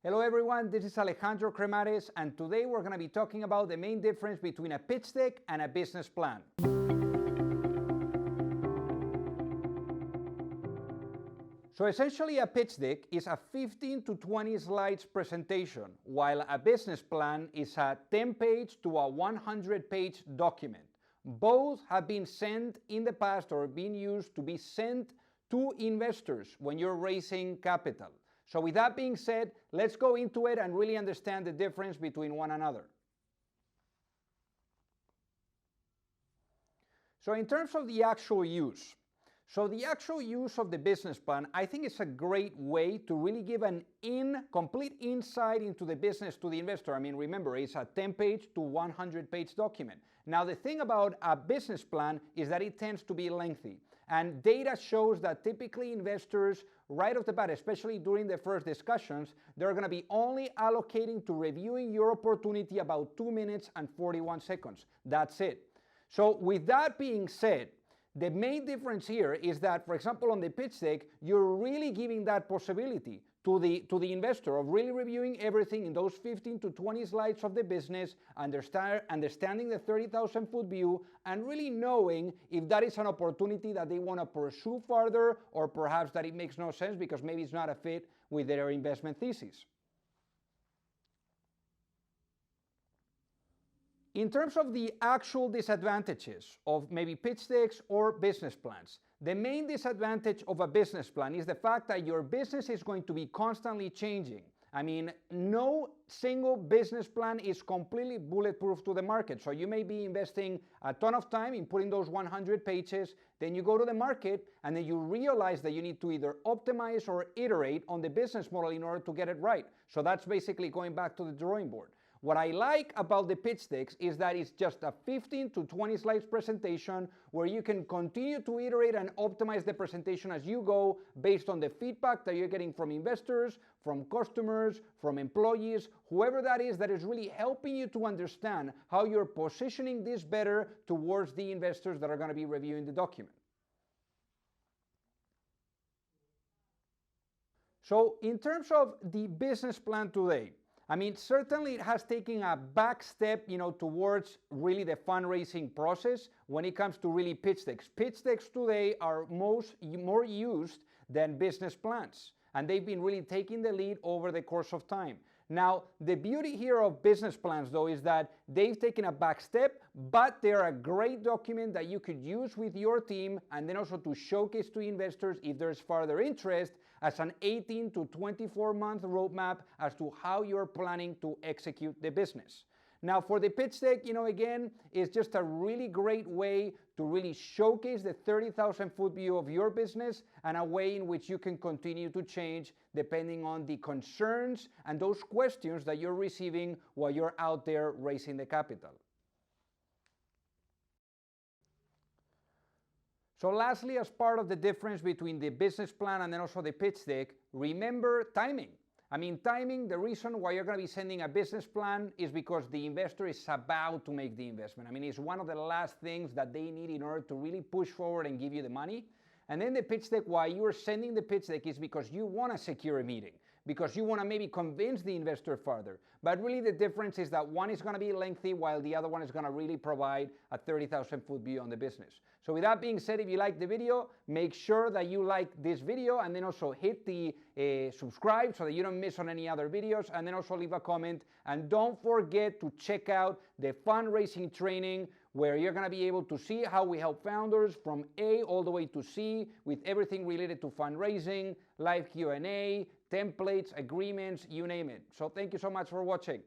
Hello everyone, this is Alejandro Cremades, and today we're going to be talking about the main difference between a pitch deck and a business plan. So essentially a pitch deck is a 15 to 20 slides presentation, while a business plan is a 10-page to a 100-page document. Both have been sent in the past or been used to be sent to investors when you're raising capital. So with that being said, let's go into it and really understand the difference between one another. So in terms of the actual use, of the business plan, I think it's a great way to really give an complete insight into the business to the investor. I mean, remember, it's a 10-page to 100-page document. Now, the thing about a business plan is that it tends to be lengthy. And data shows that typically investors, right off the bat, especially during the first discussions, they're going to be only allocating to reviewing your opportunity about 2 minutes and 41 seconds. That's it. So with that being said, the main difference here is that, for example, on the pitch deck, you're really giving that possibility to the investor of really reviewing everything in those 15 to 20 slides of the business, understanding the 30,000-foot view, and really knowing if that is an opportunity that they want to pursue further, or perhaps that it makes no sense because maybe it's not a fit with their investment thesis. In terms of the actual disadvantages of maybe pitch decks or business plans, the main disadvantage of a business plan is the fact that your business is going to be constantly changing. I mean, no single business plan is completely bulletproof to the market. So you may be investing a ton of time in putting those 100 pages, then you go to the market and then you realize that you need to either optimize or iterate on the business model in order to get it right. So that's basically going back to the drawing board. What I like about the pitch decks is that it's just a 15 to 20 slides presentation where you can continue to iterate and optimize the presentation as you go based on the feedback that you're getting from investors, from customers, from employees, whoever that is really helping you to understand how you're positioning this better towards the investors that are going to be reviewing the document. So in terms of the business plan today, I mean, certainly it has taken a back step, towards really the fundraising process when it comes to really pitch decks. Pitch decks today are more used than business plans, and they've been really taking the lead over the course of time. Now, the beauty here of business plans, though, is that they've taken a back step, but they're a great document that you could use with your team and then also to showcase to investors if there's further interest as an 18 to 24-month roadmap as to how you're planning to execute the business. Now, for the pitch deck, again, it's just a really great way to really showcase the 30,000-foot view of your business and a way in which you can continue to change depending on the concerns and those questions that you're receiving while you're out there raising the capital. So lastly, as part of the difference between the business plan and then also the pitch deck, remember timing. I mean, timing, the reason why you're going to be sending a business plan is because the investor is about to make the investment. I mean, it's one of the last things that they need in order to really push forward and give you the money. And then the pitch deck, why you are sending the pitch deck is because you want to secure a meeting, because you want to maybe convince the investor further. But really the difference is that one is going to be lengthy while the other one is going to really provide a 30,000-foot view on the business. So with that being said, if you like the video, make sure that you like this video and then also hit the subscribe so that you don't miss on any other videos, and then also leave a comment. And don't forget to check out the fundraising training where you're going to be able to see how we help founders from A all the way to C with everything related to fundraising, live Q&A, templates, agreements, you name it. So thank you so much for watching.